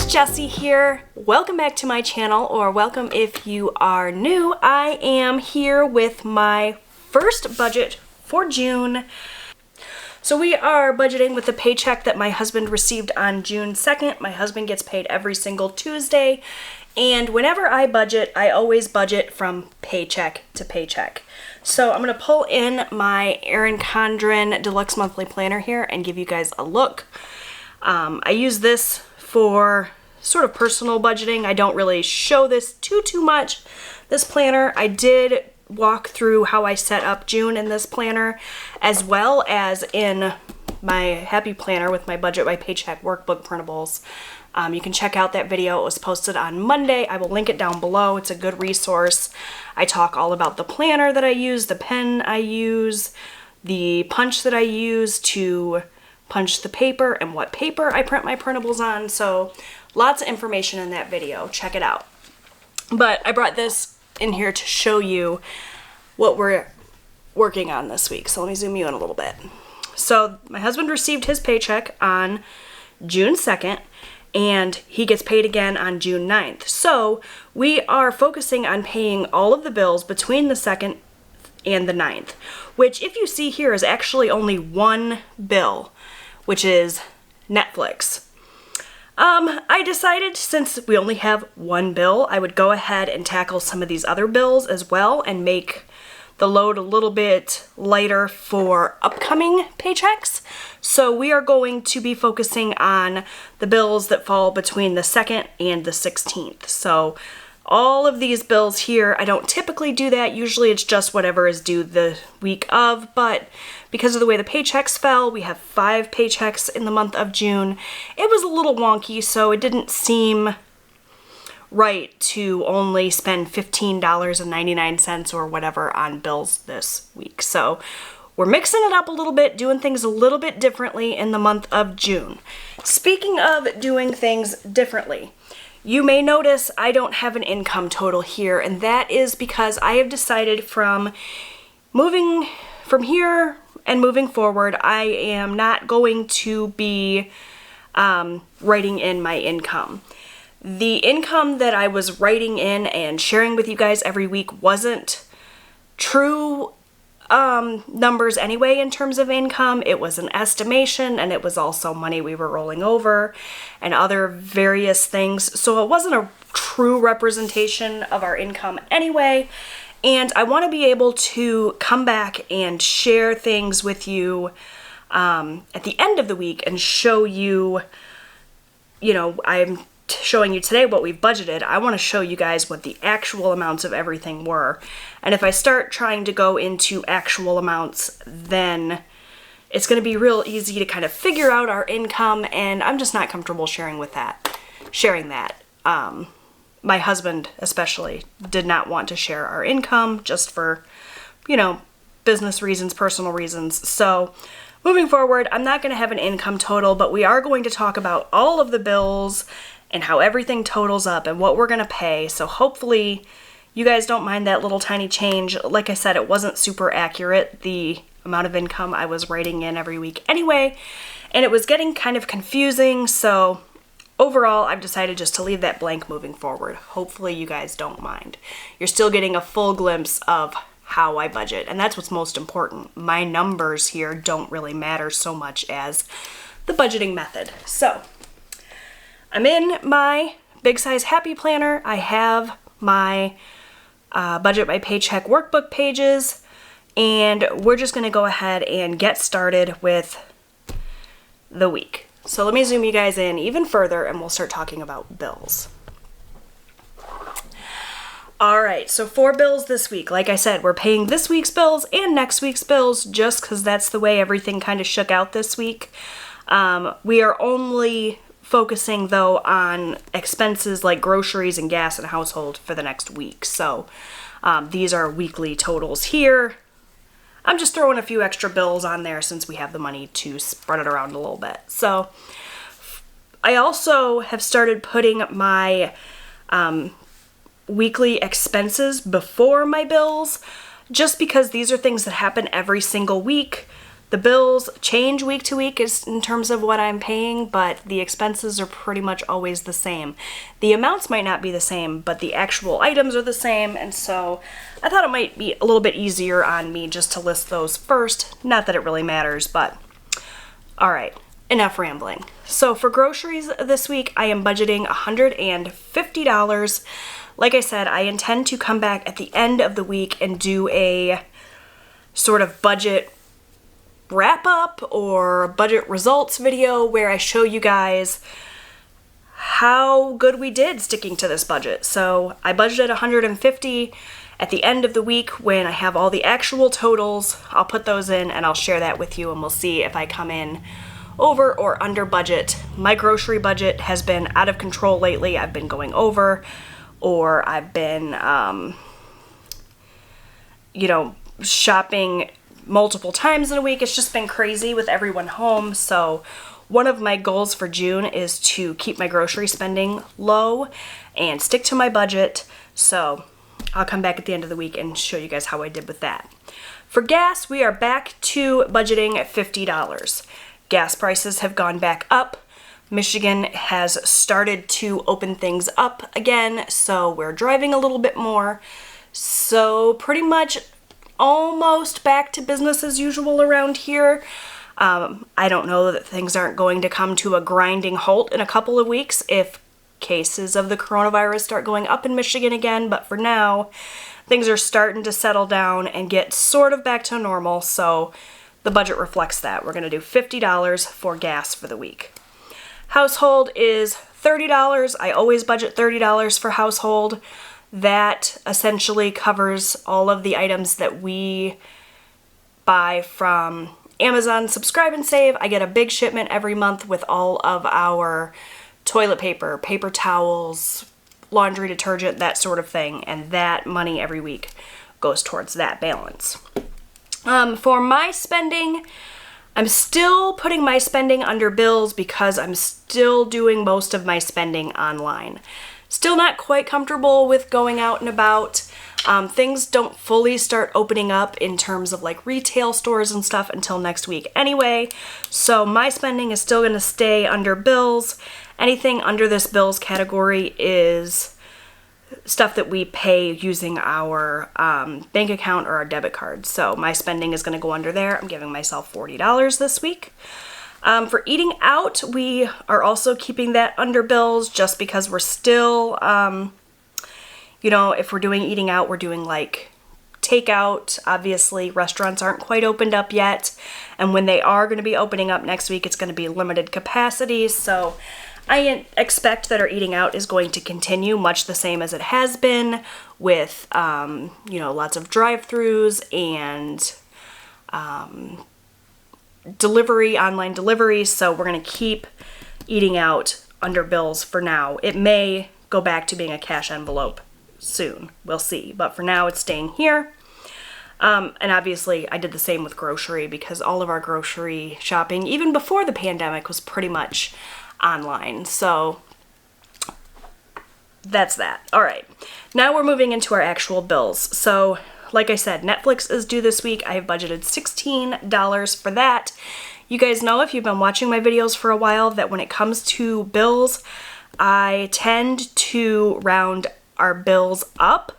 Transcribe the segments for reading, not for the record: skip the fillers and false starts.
Jessie here. Welcome back to my channel, or welcome if you are new. I am here with my first budget for June. So we are budgeting with the paycheck that my husband received on June 2nd. My husband gets paid every single Tuesday, and whenever I budget, I always budget from paycheck to paycheck. So I'm going to pull in my Erin Condren Deluxe Monthly Planner here and give you guys a look. I use this for sort of personal budgeting. I don't really show this too much, this planner. I did walk through how I set up June in this planner, as well as in my Happy Planner with my Budget by Paycheck Workbook printables. You can check out that video. It was posted on Monday. I will link it down below. It's a good resource. I talk all about the planner that I use, the pen I use, the punch that I use to punch the paper, and what paper I print my printables on. So lots of information in that video. Check it out. But I brought this in here to show you what we're working on this week. So let me zoom you in a little bit. So my husband received his paycheck on June 2nd, and he gets paid again on June 9th. So we are focusing on paying all of the bills between the 2nd and the 9th, which, if you see here, is actually only one bill, which is Netflix. I decided, since we only have one bill, I would go ahead and tackle some of these other bills as well and make the load a little bit lighter for upcoming paychecks. So we are going to be focusing on the bills that fall between the 2nd and the 16th. So all of these bills here, I don't typically do that. Usually it's just whatever is due the week of, but because of the way the paychecks fell, we have 5 paychecks in the month of June. It was a little wonky, so it didn't seem right to only spend $15.99 or whatever on bills this week. So we're mixing it up a little bit, doing things a little bit differently in the month of June. Speaking of doing things differently, you may notice I don't have an income total here, and that is because I have decided from moving from here and moving forward, I am not going to be writing in my income. The income that I was writing in and sharing with you guys every week wasn't true numbers anyway in terms of income. It was an estimation, and it was also money we were rolling over and other various things. So it wasn't a true representation of our income anyway. And I want to be able to come back and share things with you at the end of the week and show you, I'm showing you today what we've budgeted. I want to show you guys what the actual amounts of everything were. And if I start trying to go into actual amounts, then it's going to be real easy to kind of figure out our income, and I'm just not comfortable sharing that. My husband especially did not want to share our income, just for, business reasons, personal reasons. So moving forward, I'm not going to have an income total, but we are going to talk about all of the bills and how everything totals up and what we're going to pay. So hopefully you guys don't mind that little tiny change. Like I said, it wasn't super accurate, the amount of income I was writing in every week anyway, and it was getting kind of confusing. So overall, I've decided just to leave that blank moving forward. Hopefully you guys don't mind. You're still getting a full glimpse of how I budget, and that's what's most important. My numbers here don't really matter so much as the budgeting method. So I'm in my big size Happy Planner. I have my Budget by Paycheck Workbook pages, and we're just going to go ahead and get started with the week. So let me zoom you guys in even further, and we'll start talking about bills. All right, so 4 bills this week. Like I said, we're paying this week's bills and next week's bills just because that's the way everything kind of shook out this week. We are only focusing, though, on expenses like groceries and gas and household for the next week. So these are weekly totals here. I'm just throwing a few extra bills on there since we have the money to spread it around a little bit. So I also have started putting my weekly expenses before my bills, just because these are things that happen every single week. The bills change week to week in terms of what I'm paying, but the expenses are pretty much always the same. The amounts might not be the same, but the actual items are the same, and so I thought it might be a little bit easier on me just to list those first. Not that it really matters, but all right, enough rambling. So for groceries this week, I am budgeting $150. Like I said, I intend to come back at the end of the week and do a sort of budget wrap up or budget results video where I show you guys how good we did sticking to this budget. So I budgeted $150. At the end of the week, when I have all the actual totals, I'll put those in and I'll share that with you, and we'll see if I come in over or under budget. My grocery budget has been out of control lately. I've been going over, or I've been shopping multiple times in a week. It's just been crazy with everyone home. So one of my goals for June is to keep my grocery spending low and stick to my budget. So I'll come back at the end of the week and show you guys how I did with that. For gas, we are back to budgeting at $50. Gas prices have gone back up. Michigan has started to open things up again, so we're driving a little bit more. So pretty much almost back to business as usual around here. I don't know that things aren't going to come to a grinding halt in a couple of weeks if cases of the coronavirus start going up in Michigan again, but for now, things are starting to settle down and get sort of back to normal, so the budget reflects that. We're going to do $50 for gas for the week. Household is $30. I always budget $30 for household. That essentially covers all of the items that we buy from Amazon Subscribe and Save. I get a big shipment every month with all of our toilet paper, paper towels, laundry detergent, that sort of thing, and that money every week goes towards that balance. For my spending, I'm still putting my spending under bills because I'm still doing most of my spending online. Still not quite comfortable with going out and about. Things don't fully start opening up in terms of like retail stores and stuff until next week anyway. So my spending is still going to stay under bills. Anything under this bills category is stuff that we pay using our bank account or our debit card. So my spending is going to go under there. I'm giving myself $40 this week. For eating out, we are also keeping that under bills just because we're still, if we're doing eating out, we're doing like takeout. Obviously, restaurants aren't quite opened up yet. And when they are going to be opening up next week, it's going to be limited capacity. So I expect that our eating out is going to continue much the same as it has been with, lots of drive-thrus and online delivery, so we're going to keep eating out under bills for now. It may go back to being a cash envelope soon. We'll see. But for now, it's staying here. And obviously, I did the same with grocery because all of our grocery shopping, even before the pandemic, was pretty much online. So that's that. All right. Now we're moving into our actual bills. So like I said, Netflix is due this week. I have budgeted $16 for that. You guys know, if you've been watching my videos for a while, that when it comes to bills, I tend to round our bills up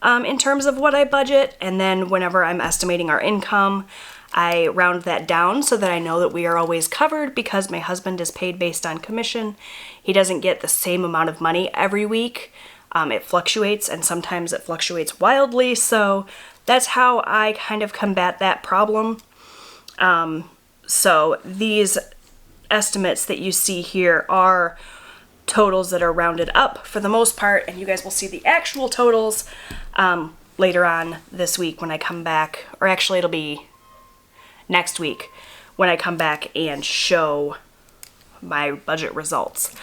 in terms of what I budget, and then whenever I'm estimating our income, I round that down so that I know that we are always covered because my husband is paid based on commission. He doesn't get the same amount of money every week. It fluctuates, and sometimes it fluctuates wildly, so that's how I kind of combat that problem. So these estimates that you see here are totals that are rounded up for the most part, and you guys will see the actual totals later on this week when I come back, or actually it'll be next week when I come back and show my budget results.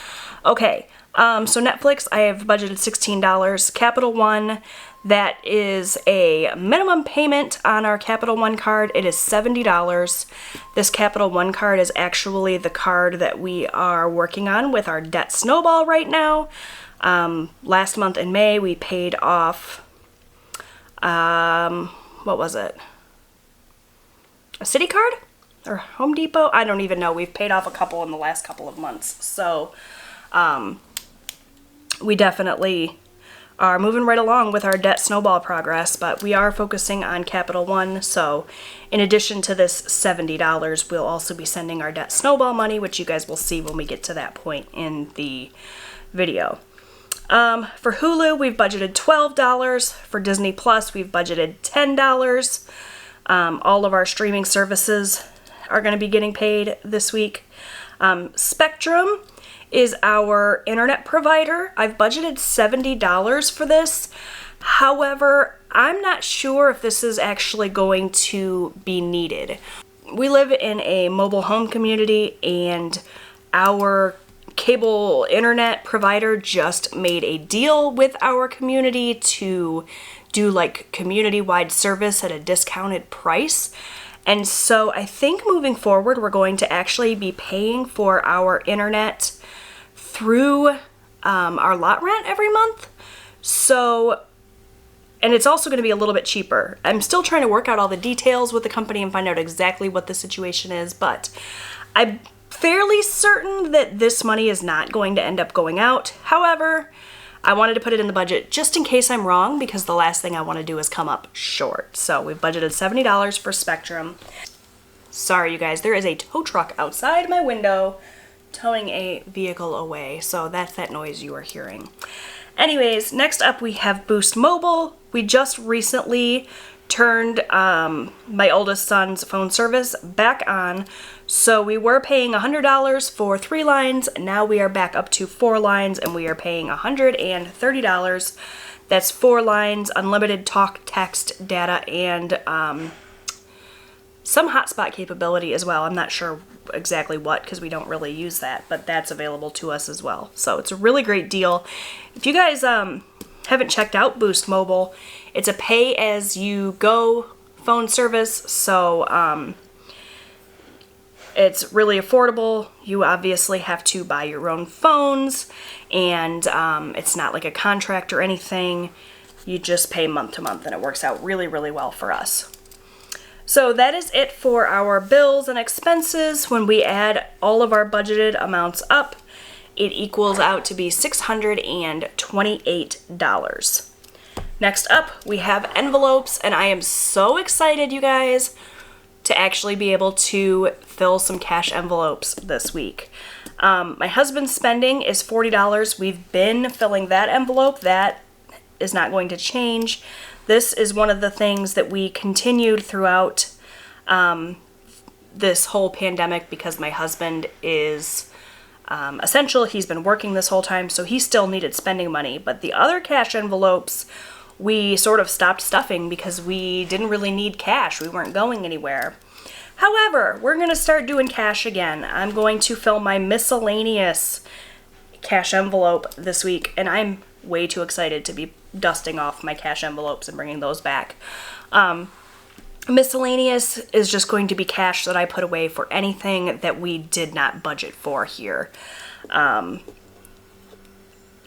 Okay. So Netflix, I have budgeted $16. Capital One, that is a minimum payment on our Capital One card. It is $70. This Capital One card is actually the card that we are working on with our debt snowball right now. Last month in May, we paid off, what was it? a City Card or Home Depot. I don't even know. We've paid off a couple in the last couple of months. So we definitely are moving right along with our debt snowball progress, but we are focusing on Capital One. So in addition to this $70, we'll also be sending our debt snowball money, which you guys will see when we get to that point in the video. For Hulu, we've budgeted $12. For Disney Plus, we've budgeted $10. All of our streaming services are going to be getting paid this week. Spectrum is our internet provider. I've budgeted $70 for this. However, I'm not sure if this is actually going to be needed. We live in a mobile home community, and our cable internet provider just made a deal with our community to do like community-wide service at a discounted price. And so I think moving forward, we're going to actually be paying for our internet through our lot rent every month. So, and it's also going to be a little bit cheaper. I'm still trying to work out all the details with the company and find out exactly what the situation is, but I'm fairly certain that this money is not going to end up going out. However, I wanted to put it in the budget just in case I'm wrong, because the last thing I want to do is come up short. So we've budgeted $70 for Spectrum. Sorry, you guys, there is a tow truck outside my window towing a vehicle away, so that's that noise you are hearing. Anyways, next up we have Boost Mobile. We just recently turned my oldest son's phone service back on. So we were paying $100 for 3 lines. Now we are back up to 4 lines, and we are paying $130. That's 4 lines, unlimited talk, text, data, and some hotspot capability as well. I'm not sure exactly what, because we don't really use that, but that's available to us as well. So it's a really great deal. If you guys haven't checked out Boost Mobile, it's a pay-as-you-go phone service, so it's really affordable. You obviously have to buy your own phones, and it's not like a contract or anything. You just pay month to month, and it works out really, really well for us. So that is it for our bills and expenses. When we add all of our budgeted amounts up, it equals out to be $628. Next up, we have envelopes, and I am so excited, you guys, to actually be able to fill some cash envelopes this week. My husband's spending is $40. We've been filling that envelope. That is not going to change. This is one of the things that we continued throughout this whole pandemic, because my husband is essential. He's been working this whole time, so he still needed spending money. But the other cash envelopes, we sort of stopped stuffing because we didn't really need cash. We weren't going anywhere. However, we're going to start doing cash again. I'm going to fill my miscellaneous cash envelope this week, and I'm way too excited to be dusting off my cash envelopes and bringing those back. Miscellaneous is just going to be cash that I put away for anything that we did not budget for here.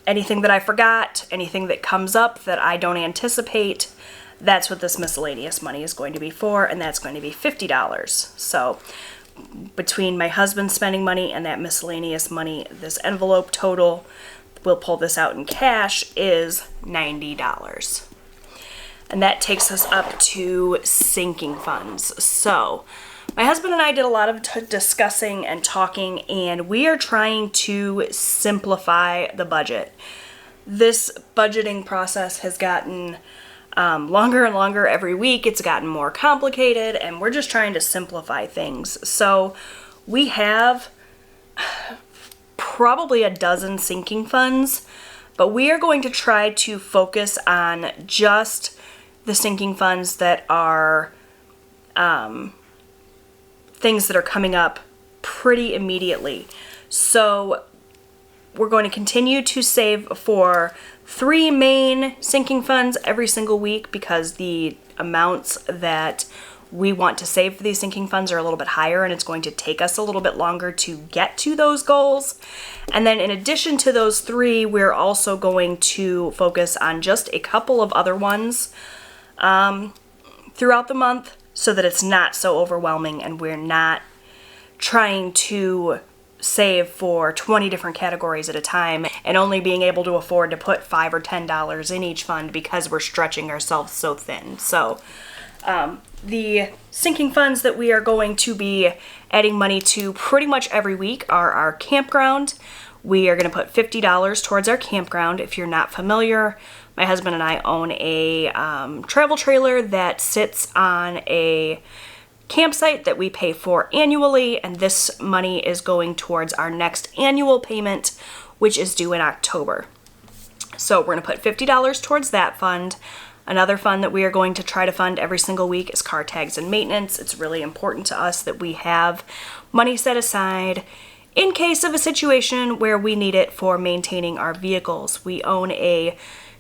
Anything that I forgot, anything that comes up that I don't anticipate, that's what this miscellaneous money is going to be for, and that's going to be $50. So between my husband spending money and that miscellaneous money, this envelope total, we'll pull this out in cash, is $90. And that takes us up to sinking funds. So my husband and I did a lot of discussing and talking, and we are trying to simplify the budget. This budgeting process has gotten longer and longer every week. It's gotten more complicated, and we're just trying to simplify things. So we have probably a dozen sinking funds, but we are going to try to focus on just the sinking funds that are things that are coming up pretty immediately. So we're going to continue to save for 3 main sinking funds every single week, because the amounts that we want to save for these sinking funds are a little bit higher, and it's going to take us a little bit longer to get to those goals. And then in addition to those 3, we're also going to focus on just a couple of other ones throughout the month so that it's not so overwhelming and we're not trying to save for 20 different categories at a time and only being able to afford to put $5 or $10 in each fund because we're stretching ourselves so thin. So the sinking funds that we are going to be adding money to pretty much every week are our campground. We are going to put $50 towards our campground. If you're not familiar, my husband and I own a travel trailer that sits on a campsite that we pay for annually, and this money is going towards our next annual payment, which is due in October. So we're going to put $50 towards that fund. Another fund that we are going to try to fund every single week is car tags and maintenance. It's really important to us that we have money set aside in case of a situation where we need it for maintaining our vehicles. We own a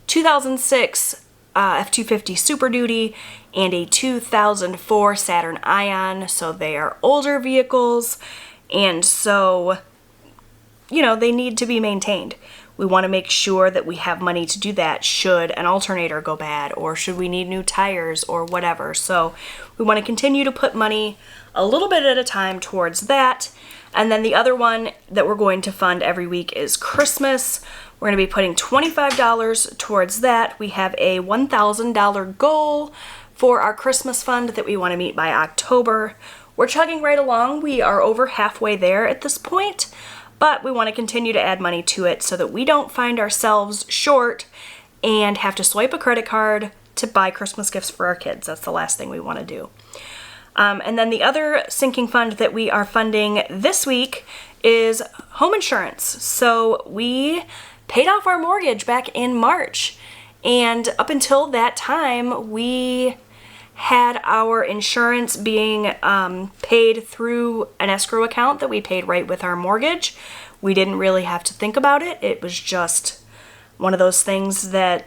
2006 F-250 Super Duty and a 2004 Saturn Ion, so they are older vehicles, and so, you know, they need to be maintained. We want to make sure that we have money to do that should an alternator go bad or should we need new tires or whatever. So we want to continue to put money a little bit at a time towards that. And then the other one that we're going to fund every week is Christmas. We're going to be putting $25 towards that. We have a $1,000 goal for our Christmas fund that we want to meet by October. We're chugging right along. We are over halfway there at this point, but we want to continue to add money to it so that we don't find ourselves short and have to swipe a credit card to buy Christmas gifts for our kids. That's the last thing we want to do. And then the other sinking fund that we are funding this week is home insurance. So we paid off our mortgage back in March, and up until that time we had our insurance being paid through an escrow account that we paid right with our mortgage. We didn't really have to think about it. It was just one of those things that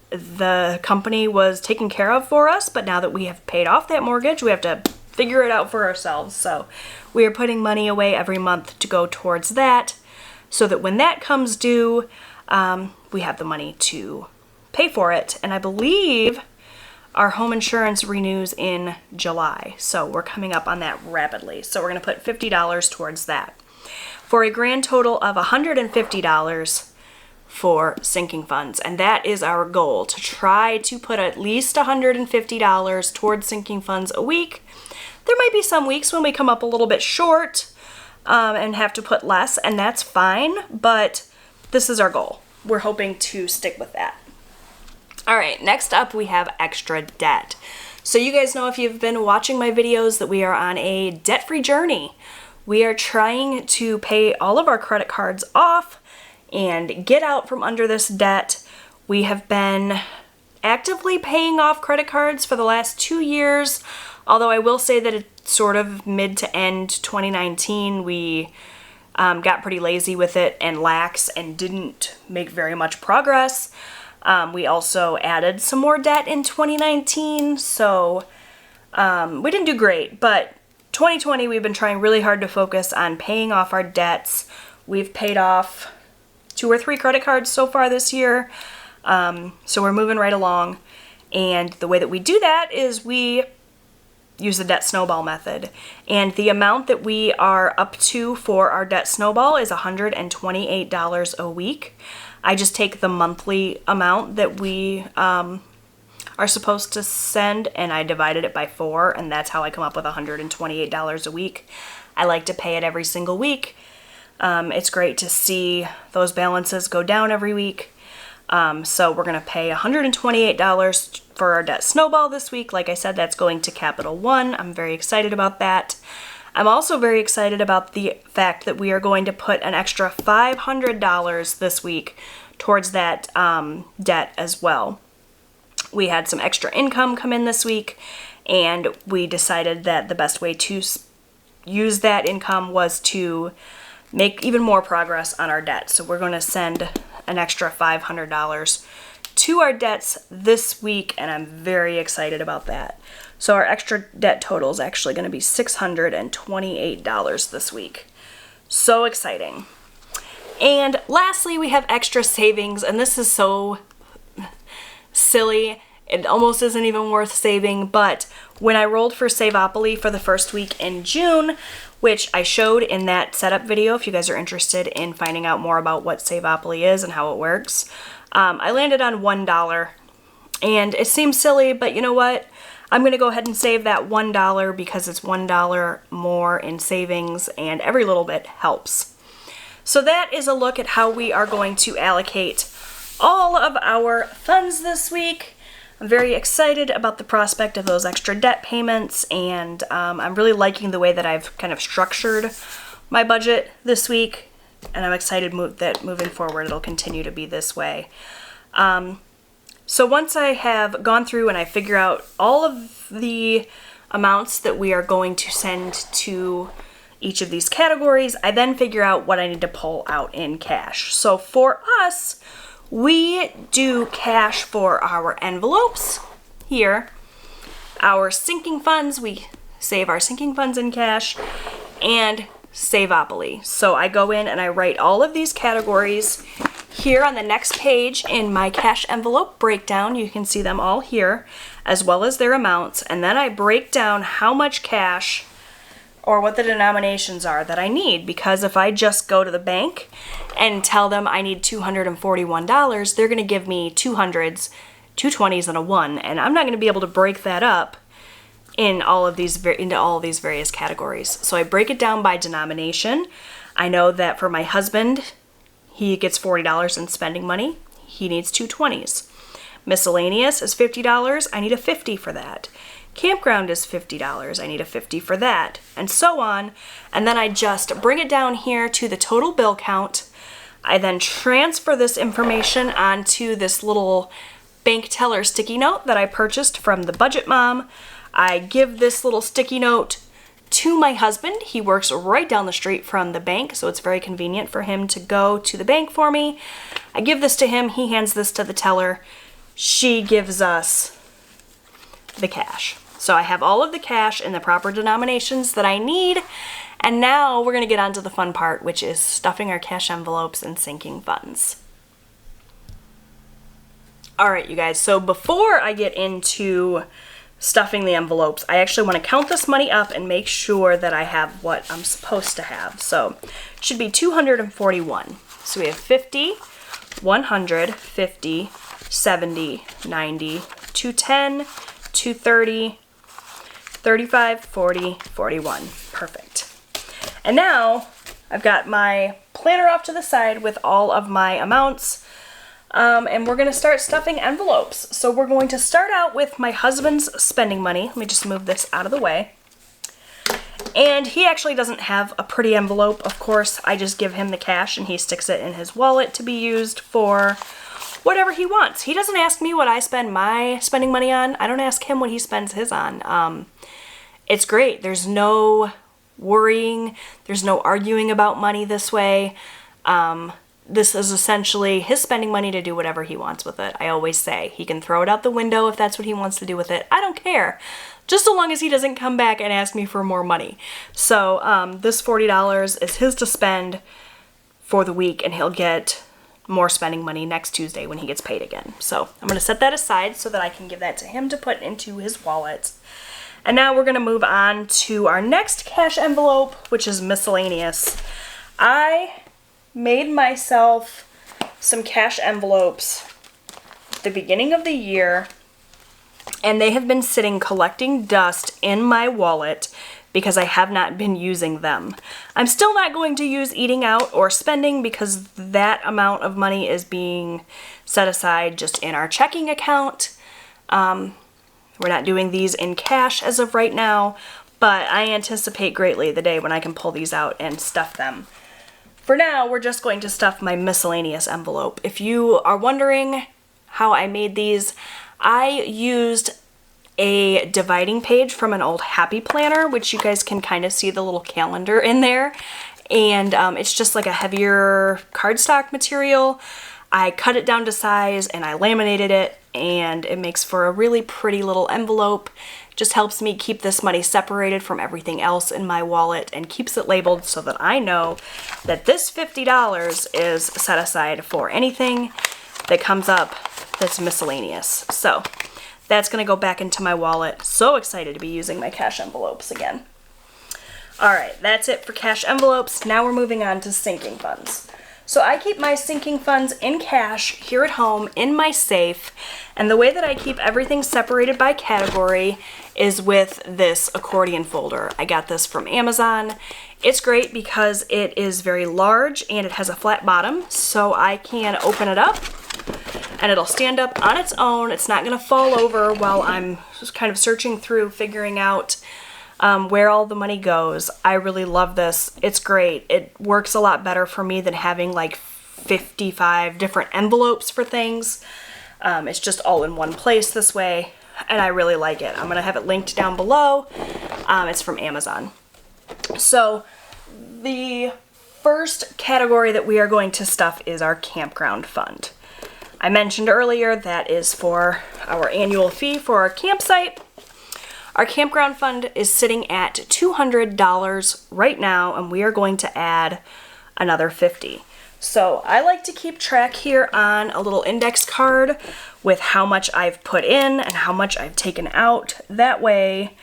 the company was taking care of for us, but now that we have paid off that mortgage, we have to figure it out for ourselves. So we are putting money away every month to go towards that so that when that comes due, we have the money to pay for it. And I believe our home insurance renews in July, so we're coming up on that rapidly. So we're going to put $50 towards that for a grand total of $150 for sinking funds, and that is our goal, to try to put at least $150 towards sinking funds a week. There might be some weeks when we come up a little bit short and have to put less, and that's fine, but this is our goal. We're hoping to stick with that. All right, next up we have extra debt. So you guys know, if you've been watching my videos, that we are on a debt-free journey. We are trying to pay all of our credit cards off and get out from under this debt. We have been actively paying off credit cards for the last 2 years, although I will say that it's sort of mid to end 2019, we got pretty lazy with it and lax and didn't make very much progress. We also added some more debt in 2019, so we didn't do great, but 2020 we've been trying really hard to focus on paying off our debts. We've paid off 2 or 3 credit cards so far this year, so we're moving right along. And the way that we do that is we use the debt snowball method, and the amount that we are up to for our debt snowball is $128 a week. I just take the monthly amount that we are supposed to send, and I divided it by 4, and that's how I come up with $128 a week. I like to pay it every single week. It's great to see those balances go down every week. So we're going to pay $128 for our debt snowball this week. Like I said, that's going to Capital One. I'm very excited about that. I'm also very excited about the fact that we are going to put an extra $500 this week towards that debt as well. We had some extra income come in this week, and we decided that the best way to use that income was to make even more progress on our debt. So we're going to send an extra $500 to our debts this week, and I'm very excited about that. So our extra debt total is actually going to be $628 this week. So exciting. And lastly, we have extra savings, and this is so silly. It almost isn't even worth saving, but when I rolled for Savopoly for the first week in June, which I showed in that setup video if you guys are interested in finding out more about what Savopoly is and how it works, I landed on $1. And it seems silly, but you know what? I'm going to go ahead and save that $1 because it's $1 more in savings, and every little bit helps. So that is a look at how we are going to allocate all of our funds this week. I'm very excited about the prospect of those extra debt payments, and I'm really liking the way that I've kind of structured my budget this week, and I'm excited that moving forward it'll continue to be this way. So once I have gone through and I figure out all of the amounts that we are going to send to each of these categories, I then figure out what I need to pull out in cash. So for us, we do cash for our envelopes here, our sinking funds, we save our sinking funds in cash, and Savopoly. So I go in and I write all of these categories here on the next page in my cash envelope breakdown. You can see them all here, as well as their amounts, and then I break down how much cash or what the denominations are that I need, because if I just go to the bank and tell them I need $241, they're going to give me 200s, 220s, and a 1, and I'm not going to be able to break that up in all of these various categories. So I break it down by denomination. I know that for my husband, he gets $40 in spending money. He needs 220s. Miscellaneous is $50. I need a 50 for that. Campground is $50. I need a 50 for that, and so on. And then I just bring it down here to the total bill count. I then transfer this information onto this little bank teller sticky note that I purchased from the Budget Mom. I give this little sticky note to my husband. He works right down the street from the bank, so it's very convenient for him to go to the bank for me. I give this to him. He hands this to the teller. She gives us the cash. So I have all of the cash in the proper denominations that I need, and now we're going to get on to the fun part, which is stuffing our cash envelopes and sinking funds. All right, you guys, so before I get into stuffing the envelopes, I actually want to count this money up and make sure that I have what I'm supposed to have. So it should be 241. So we have 50, 100, 50, 70, 90, 210, 230, 35, 40, 41. Perfect. And now I've got my planner off to the side with all of my amounts, and we're going to start stuffing envelopes. So we're going to start out with my husband's spending money. Let me just move this out of the way. And he actually doesn't have a pretty envelope, of course. I just give him the cash and he sticks it in his wallet to be used for whatever he wants. He doesn't ask me what I spend my spending money on. I don't ask him what he spends his on. It's great. There's no worrying. There's no arguing about money this way. This is essentially his spending money to do whatever he wants with it. I always say he can throw it out the window if that's what he wants to do with it. I don't care, just so long as he doesn't come back and ask me for more money. So this $40 is his to spend for the week, and he'll get more spending money next Tuesday when he gets paid again. So I'm going to set that aside so that I can give that to him to put into his wallet. And now we're going to move on to our next cash envelope, which is miscellaneous. I made myself some cash envelopes at the beginning of the year, and they have been sitting collecting dust in my wallet because I have not been using them. I'm still not going to use eating out or spending because that amount of money is being set aside just in our checking account. We're not doing these in cash as of right now, but I anticipate greatly the day when I can pull these out and stuff them. For now, we're just going to stuff my miscellaneous envelope. If you are wondering how I made these, I used a dividing page from an old Happy Planner, which you guys can kind of see the little calendar in there. And it's just like a heavier cardstock material. I cut it down to size and I laminated it, and it makes for a really pretty little envelope. Just helps me keep this money separated from everything else in my wallet and keeps it labeled so that I know that this $50 is set aside for anything that comes up that's miscellaneous. So That's gonna go back into my wallet. So excited to be using my cash envelopes again. All right, that's it for cash envelopes. Now we're moving on to sinking funds. So I keep my sinking funds in cash here at home in my safe, and the way that I keep everything separated by category is with this accordion folder. I got this from Amazon. It's great because it is very large and it has a flat bottom, so I can open it up and it'll stand up on its own. It's not gonna fall over while I'm just kind of searching through, figuring out where all the money goes. I really love this. It's great. It works a lot better for me than having like 55 different envelopes for things. It's just all in one place this way, and I really like it. I'm gonna have it linked down below. It's from Amazon. So the first category that we are going to stuff is our campground fund. I mentioned earlier that is for our annual fee for our campsite. Our campground fund is sitting at $200 right now, and we are going to add another $50. So I like to keep track here on a little index card with how much I've put in and how much I've taken out. That way,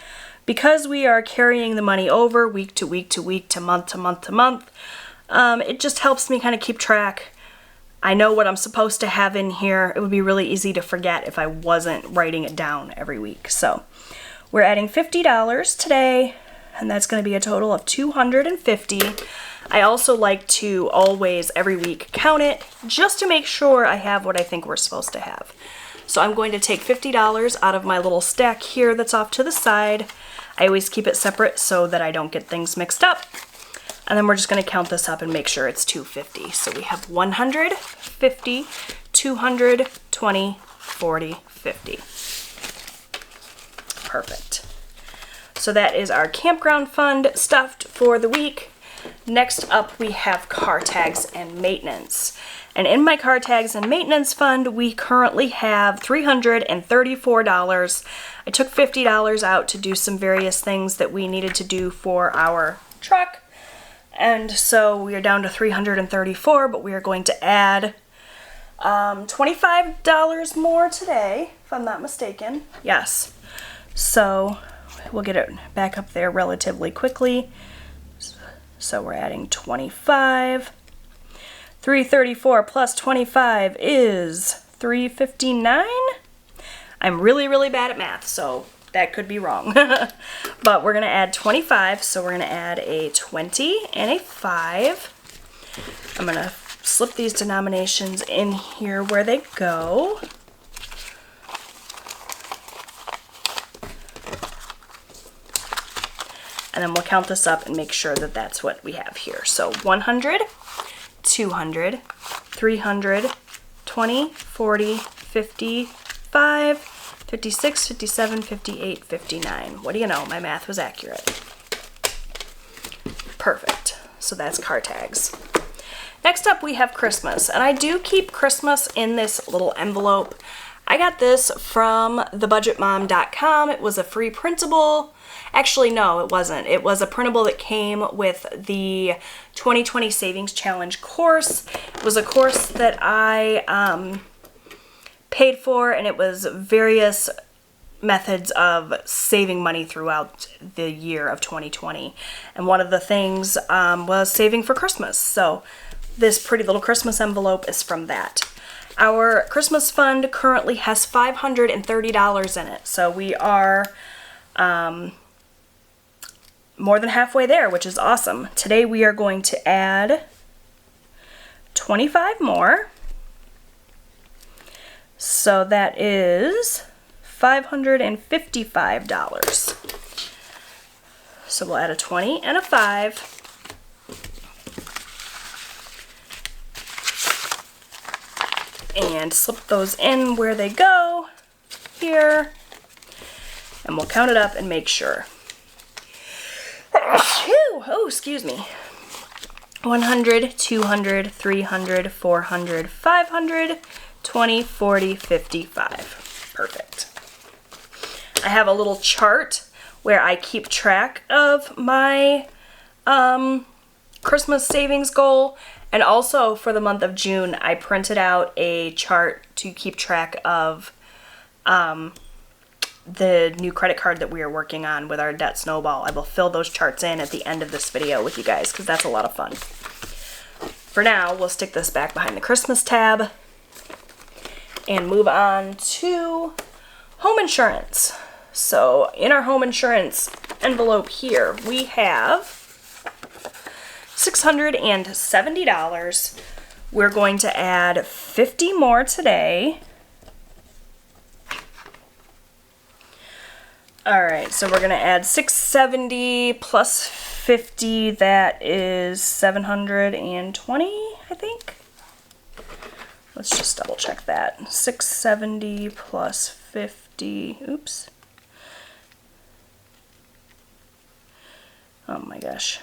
because we are carrying the money over week to week to week to month to month to month, it just helps me kind of keep track. I know what I'm supposed to have in here. It would be really easy to forget if I wasn't writing it down every week. So we're adding $50 today, and that's going to be a total of $250. I also like to always, every week, count it just to make sure I have what I think we're supposed to have. So I'm going to take $50 out of my little stack here that's off to the side. I always keep it separate so that I don't get things mixed up. And then we're just going to count this up and make sure it's $250. So we have 100, 50, 200, 20, 40, 50. Perfect. So that is our campground fund stuffed for the week. Next up, we have car tags and maintenance. And in my car tags and maintenance fund, we currently have $334. I took $50 out to do some various things that we needed to do for our truck. And so we are down to $334, but we are going to add $25 more today, if I'm not mistaken. Yes. So we'll get it back up there relatively quickly. So we're adding 25. 334 plus 25 is 359. I'm really, really bad at math, so that could be wrong. But we're gonna add 25, so we're gonna add a 20 and a 5. I'm gonna slip these denominations in here where they go. And then we'll count this up and make sure that that's what we have here. So 100, 200, 300, 20, 40, 55, 56, 57, 58, 59. What do you know? My math was accurate. Perfect. So that's car tags. Next up, we have Christmas. And I do keep Christmas in this little envelope. I got this from thebudgetmom.com. It was a free printable. Actually, no, it wasn't. It was a printable that came with the 2020 Savings Challenge course. It was a course that I paid for, and it was various methods of saving money throughout the year of 2020. And one of the things was saving for Christmas. So this pretty little Christmas envelope is from that. Our Christmas fund currently has $530 in it. So we are more than halfway there, which is awesome. Today we are going to add 25 more. So that is $555. So we'll add a 20 and a 5. And slip those in where they go, here. And we'll count it up and make sure. Oh, excuse me. 100, 200, 300, 400, 500, 20, 40, 55. Perfect. I have a little chart where I keep track of my Christmas savings goal. And also for the month of June, I printed out a chart to keep track of the new credit card that we are working on with our debt snowball. I will fill those charts in at the end of this video with you guys because that's a lot of fun. For now, we'll stick this back behind the Christmas tab and move on to home insurance. So in our home insurance envelope here, we have $670. We're going to add 50 more today. All right, so we're gonna add 670 plus 50, that is 720, I think. Let's just double check that. 670 plus 50, oops. Oh my gosh.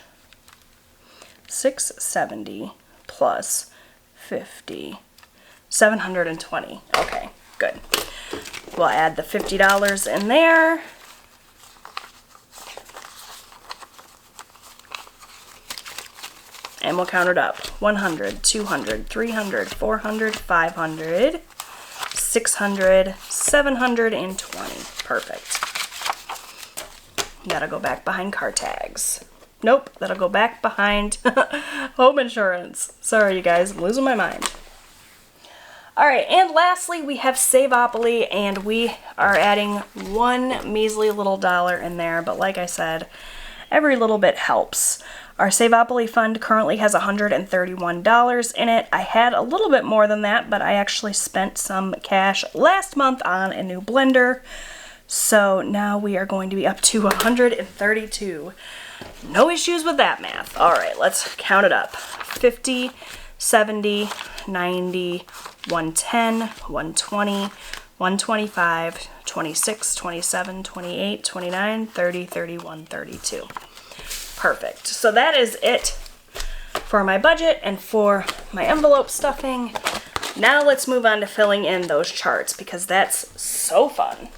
670 plus 50, 720. Okay, good. We'll add the $50 in there. And we'll count it up. 100, 200, 300, 400, 500, 600, 720. Perfect. That'll go back behind car tags. Nope, that'll go back behind home insurance. Sorry, you guys, I'm losing my mind. All right, and lastly, we have Savopoly, and we are adding one measly little dollar in there, but like I said, every little bit helps. Our Savopoly fund currently has $131 in it. I had a little bit more than that, but I actually spent some cash last month on a new blender. So now we are going to be up to 132. No issues with that math. All right, let's count it up. 50, 70, 90, 110, 120, 125, 26, 27, 28, 29, 30, 31, 32. Perfect. So that is it for my budget and for my envelope stuffing. Now let's move on to filling in those charts because that's so fun.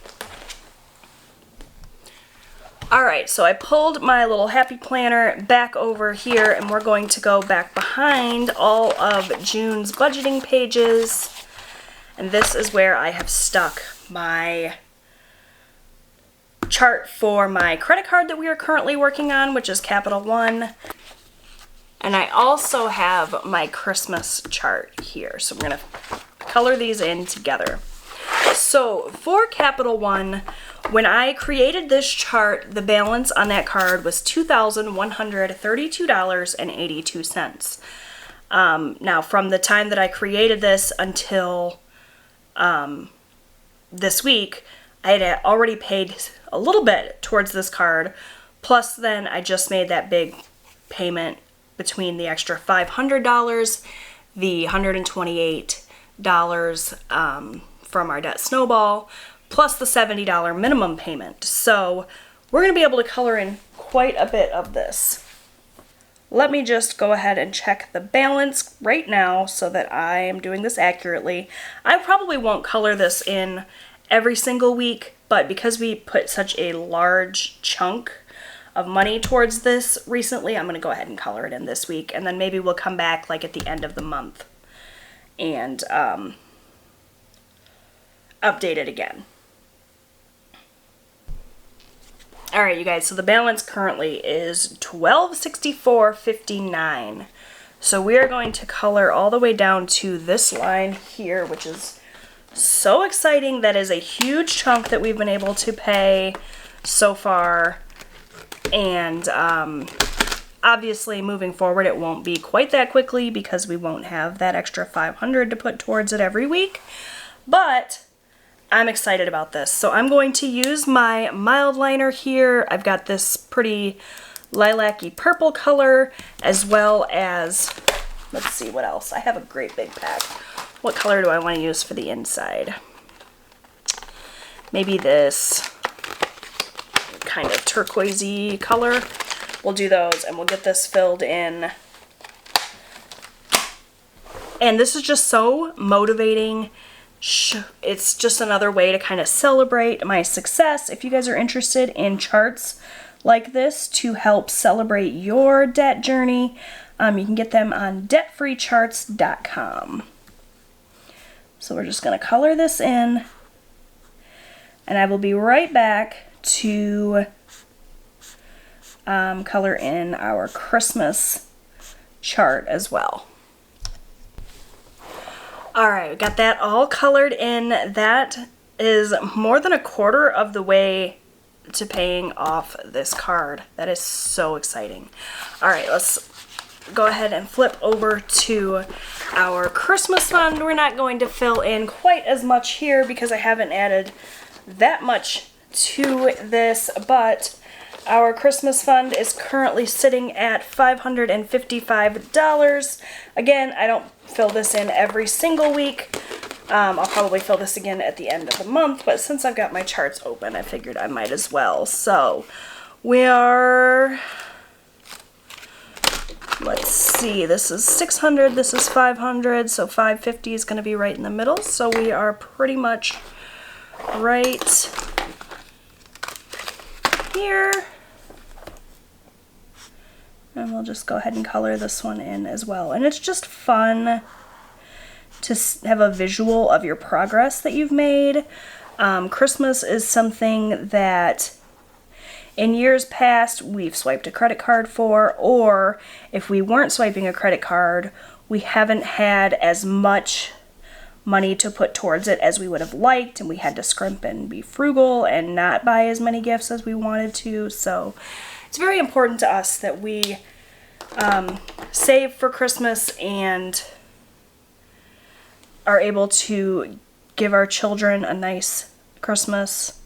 All right, so I pulled my little happy planner back over here and we're going to go back behind all of June's budgeting pages. And this is where I have stuck my chart for my credit card that we are currently working on, which is Capital One. And I also have my Christmas chart here. So we're gonna color these in together. So for Capital One, when I created this chart, the balance on that card was $2,132.82. Now from the time that I created this until this week, I had already paid a little bit towards this card, plus then I just made that big payment between the extra $500, the $128 from our debt snowball, plus the $70 minimum payment. So we're going to be able to color in quite a bit of this. Let me just go ahead and check the balance right now so that I am doing this accurately. I probably won't color this in every single week, but because we put such a large chunk of money towards this recently, I'm going to go ahead and color it in this week, and then maybe we'll come back like at the end of the month and update it again. All right, you guys, so the balance currently is $1264.59. So we are going to color all the way down to this line here, which is so exciting. That is a huge chunk that we've been able to pay so far. And obviously moving forward, it won't be quite that quickly because we won't have that extra $500 to put towards it every week. But I'm excited about this. So I'm going to use my mild liner here. I've got this pretty lilac-y purple color, as well as, let's see what else. I have a great big pack. What color do I want to use for the inside? Maybe this kind of turquoisey color. We'll do those and we'll get this filled in. And this is just so motivating. It's just another way to kind of celebrate my success. If you guys are interested in charts like this to help celebrate your debt journey, you can get them on debtfreecharts.com. So we're just going to color this in. And I will be right back to color in our Christmas chart as well. Alright, we got that all colored in. That is more than a quarter of the way to paying off this card. That is so exciting. Alright, let's go ahead and flip over to our Christmas fund. We're not going to fill in quite as much here because I haven't added that much to this, but our Christmas fund is currently sitting at $555. Again, I don't fill this in every single week. I'll probably fill this again at the end of the month, but since I've got my charts open, I figured I might as well. So we are, let's see, this is 600, this is 500, so 550 is going to be right in the middle. So we are pretty much right here. And we'll just go ahead and color this one in as well. And it's just fun to have a visual of your progress that you've made. Christmas is something that in years past we've swiped a credit card for, or if we weren't swiping a credit card, we haven't had as much money to put towards it as we would have liked, and we had to scrimp and be frugal and not buy as many gifts as we wanted to. So it's very important to us that we save for Christmas and are able to give our children a nice Christmas.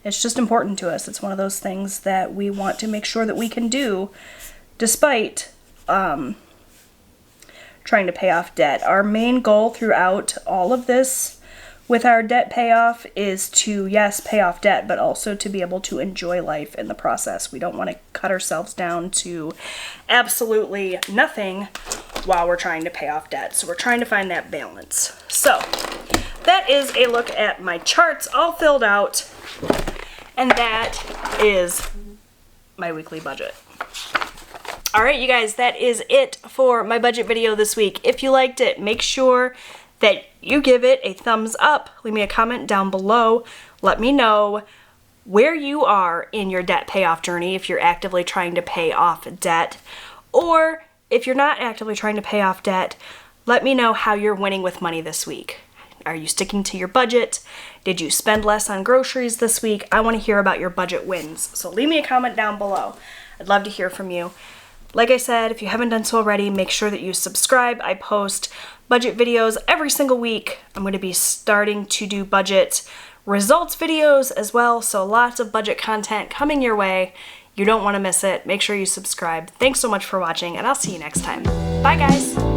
It's just important to us. It's one of those things that we want to make sure that we can do despite trying to pay off debt. Our main goal throughout all of this with our debt payoff is to, yes, pay off debt, but also to be able to enjoy life in the process. We don't want to cut ourselves down to absolutely nothing while we're trying to pay off debt. So we're trying to find that balance. So that is a look at my charts all filled out, and that is my weekly budget. Alright, you guys, that is it for my budget video this week. If you liked it, make sure that you give it a thumbs up. Leave me a comment down below. Let me know where you are in your debt payoff journey, if you're actively trying to pay off debt, or if you're not actively trying to pay off debt, let me know how you're winning with money this week. Are you sticking to your budget? Did you spend less on groceries this week? I want to hear about your budget wins. So leave me a comment down below. I'd love to hear from you. Like I said, if you haven't done so already, make sure that you subscribe. I post budget videos every single week. I'm going to be starting to do budget results videos as well, so lots of budget content coming your way. You don't want to miss it. Make sure you subscribe. Thanks so much for watching, and I'll see you next time. Bye, guys!